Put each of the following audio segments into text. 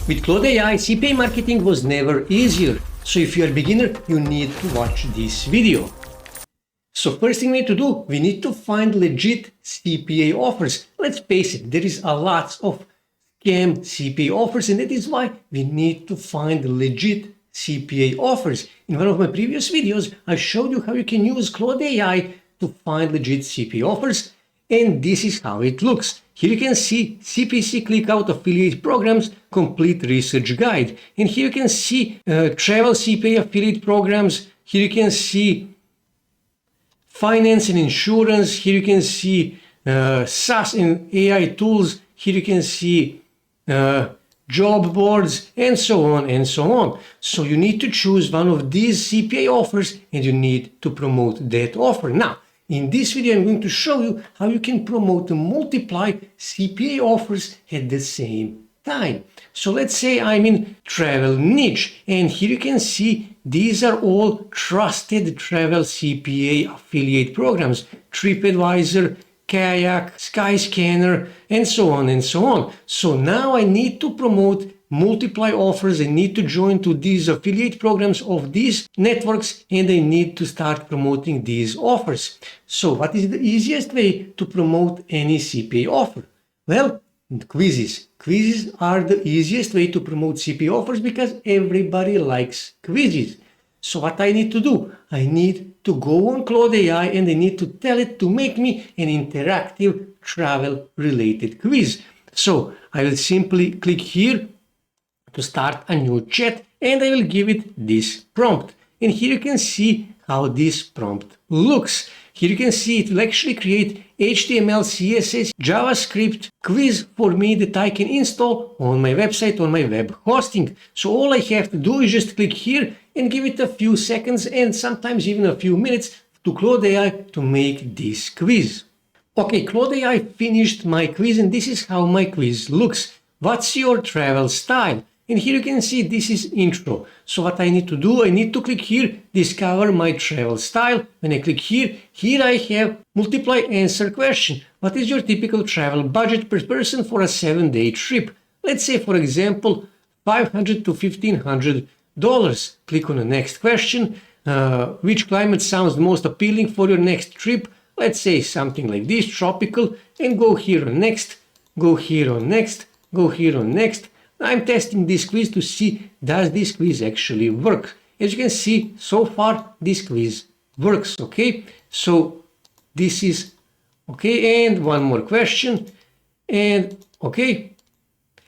With Claude AI, CPA marketing was never easier. So if you're a beginner, you need to watch this video. So first thing we need to do, we need to find legit CPA offers. Let's face it, there is a lot of scam CPA offers, and that is why we need to find legit CPA offers. In one of my previous videos, I showed you how you can use Claude AI to find legit CPA offers, and this is how it looks. Here you can see CPC click out affiliate programs complete research guide, and here you can see travel CPA affiliate programs. Here you can see finance and insurance. Here you can see SaaS and AI tools. Here you can see job boards, and so on and so on. So you need to choose one of these CPA offers and you need to promote that offer. Now, in this video, I'm going to show you how you can promote and multiply CPA offers at the same time. So let's say I'm in travel niche, and here you can see these are all trusted travel CPA affiliate programs: TripAdvisor, Kayak, Skyscanner, and so on and so on. So now I need to promote multiply offers. I need to join to these affiliate programs of these networks, and I need to start promoting these offers. So what is the easiest way to promote any CPA offer? Well, quizzes. Quizzes are the easiest way to promote CPA offers because everybody likes quizzes. So what I need to do? I need to go on Claude AI and I need to tell it to make me an interactive travel related quiz. So I will simply click here to start a new chat, and I will give it this prompt. And here you can see how this prompt looks. Here you can see it will actually create HTML, CSS, JavaScript quiz for me that I can install on my website, on my web hosting. So all I have to do is just click here and give it a few seconds and sometimes even a few minutes to Claude AI to make this quiz. Okay, Claude AI finished my quiz, and this is how my quiz looks. What's your travel style? And here you can see this is intro. So what I need to do, I need to click here, discover my travel style. When I click here, here I have multiply answer question. What is your typical travel budget per person for a 7-day trip? Let's say, for example, $500 to $1,500. Click on the next question. Which climate sounds most appealing for your next trip? Let's say something like this, tropical, and go here on next, go here on next, go here on next. I'm testing this quiz to see does this quiz actually work. As you can see, so far this quiz works, okay? So this is, okay, and one more question, and okay,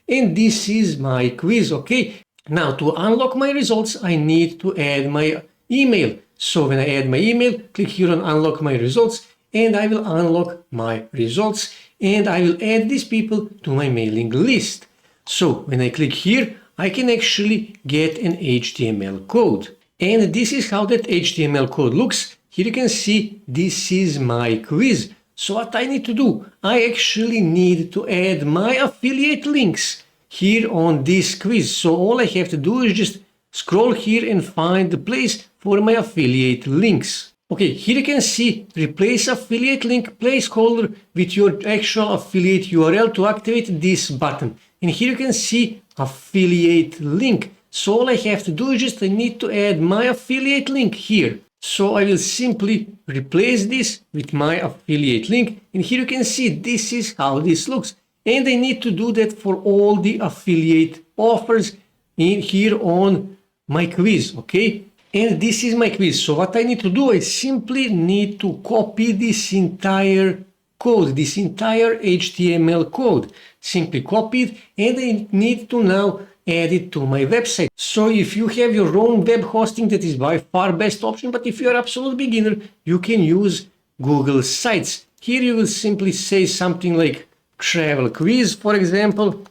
and this is my quiz, okay? Now to unlock my results, I need to add my email. So when I add my email, click here on unlock my results, and I will unlock my results, and I will add these people to my mailing list. So when I click here, I can actually get an HTML code. And this is how that HTML code looks. Here you can see this is my quiz. So what I need to do, I actually need to add my affiliate links here on this quiz. So all I have to do is just scroll here and find the place for my affiliate links. Okay, here you can see replace affiliate link placeholder with your actual affiliate URL to activate this button. And here you can see affiliate link. So all I have to do is just I need to add my affiliate link here. So I will simply replace this with my affiliate link. And here you can see this is how this looks. And I need to do that for all the affiliate offers in here on my quiz, okay? And this is my quiz. So what I need to do, I simply need to copy this entire code, this entire HTML code. Simply copy it, and I need to now add it to my website. So if you have your own web hosting, that is by far best option, but if you are absolute beginner, you can use Google Sites. Here you will simply say something like travel quiz, for example.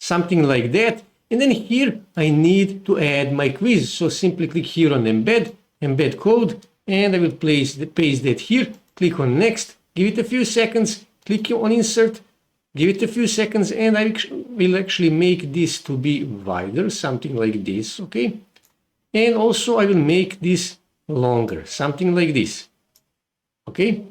Something like that. And then here I need to add my quiz. So simply click here on embed code, and I will paste that here. Click on next, give it a few seconds, click on insert, give it a few seconds, and I will actually make this to be wider, something like this, okay? And also I will make this longer, something like this, okay?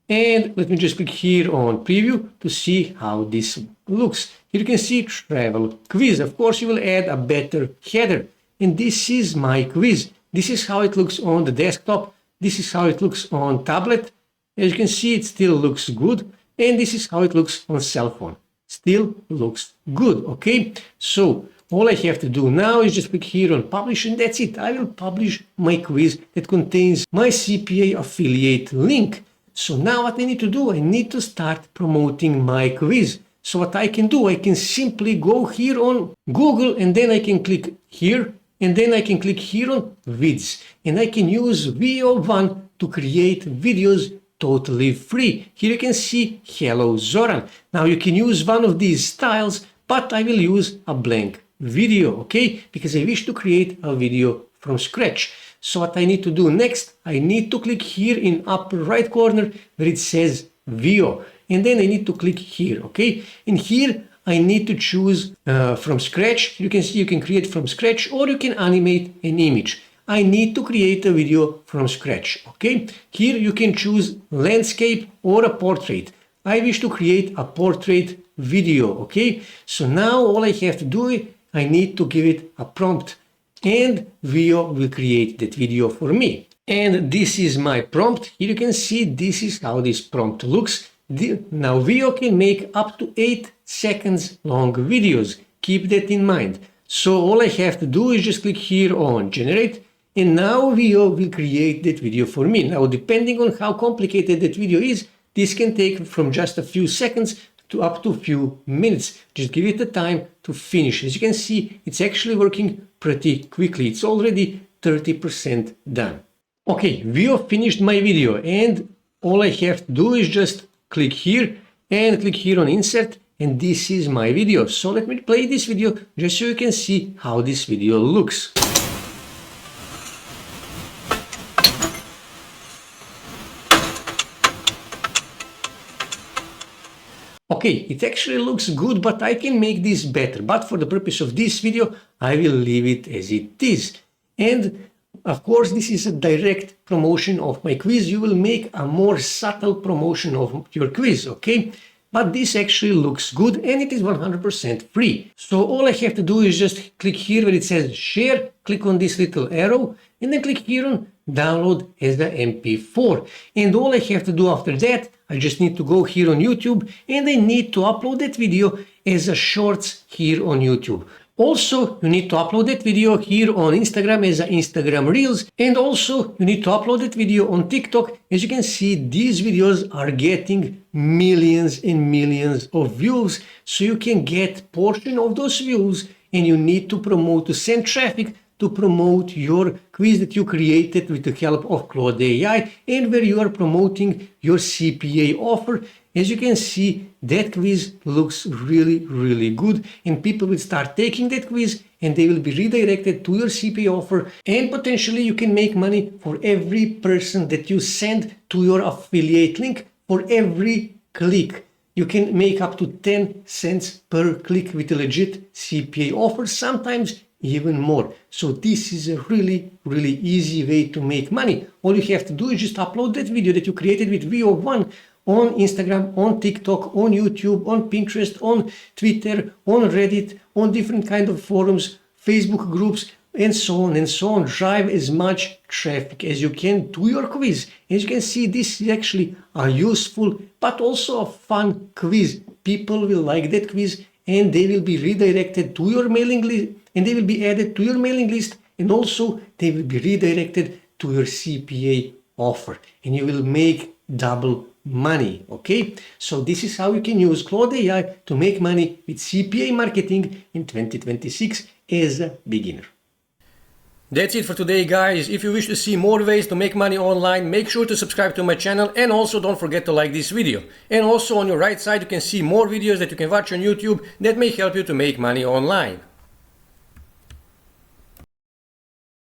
And let me just click here on preview to see how this looks. Here you can see travel quiz. Of course, you will add a better header. And this is my quiz. This is how it looks on the desktop. This is how it looks on tablet. As you can see, it still looks good. And this is how it looks on cell phone. Still looks good, okay? So all I have to do now is just click here on publish, and that's it. I will publish my quiz that contains my CPA affiliate link. So now what I need to do, I need to start promoting my quiz. So what I can do, I can simply go here on Google, and then I can click here, and then I can click here on vids, and I can use VO1 to create videos totally free. Here you can see hello Zoran. Now you can use one of these styles, but I will use a blank video, okay? Because I wish to create a video from scratch. So what I need to do next, I need to click here in upper right corner where it says VO, and then I need to click here, okay? And here I need to choose from scratch. You can see you can create from scratch, or you can animate an image. I need to create a video from scratch, okay? Here you can choose landscape or a portrait. I wish to create a portrait video, okay? So now all I have to do, I need to give it a prompt, and Veo will create that video for me. And this is my prompt. Here you can see this is how this prompt looks. Now Veo can make up to 8 seconds long videos. Keep that in mind. So all I have to do is just click here on generate, and now Veo will create that video for me. Now, depending on how complicated that video is, this can take from just a few seconds to up to a few minutes. Just give it the time to finish. As you can see, it's actually working pretty quickly. It's already 30% done. Okay, Veo finished my video, and all I have to do is just click here and click here on insert, and this is my video. So let me play this video just so you can see how this video looks. Okay, it actually looks good, but I can make this better. But for the purpose of this video, I will leave it as it is. And of course, this is a direct promotion of my quiz. You will make a more subtle promotion of your quiz, okay? But this actually looks good, and it is 100% free. So all I have to do is just click here where it says share, click on this little arrow, and then click here on download as the MP4. And all I have to do after that, I just need to go here on YouTube, and I need to upload that video as a shorts here on YouTube. Also, you need to upload that video here on Instagram as a Instagram Reels, and also you need to upload that video on TikTok. As you can see, these videos are getting millions and millions of views, so you can get portion of those views, and you need to promote, to send traffic to promote your quiz that you created with the help of Claude AI, and where you are promoting your CPA offer. As you can see, that quiz looks really, really good, and people will start taking that quiz, and they will be redirected to your CPA offer, and potentially you can make money for every person that you send to your affiliate link. For every click, you can make up to 10 cents per click with a legit CPA offer, sometimes even more. So this is a really, really easy way to make money. All you have to do is just upload that video that you created with VO1 on Instagram, on TikTok, on YouTube, on Pinterest, on Twitter, on Reddit, on different kind of forums, Facebook groups, and so on and so on. Drive as much traffic as you can to your quiz. As you can see, this is actually a useful but also a fun quiz. People will like that quiz, and they will be redirected to your mailing list, and they will be added to your mailing list, and also they will be redirected to your CPA offer, and you will make double money. Okay, so this is how you can use Claude AI to make money with CPA marketing in 2026 as a beginner. That's it for today, guys. If you wish to see more ways to make money online, make sure to subscribe to my channel, and also don't forget to like this video. And also on your right side you can see more videos that you can watch on YouTube that may help you to make money online.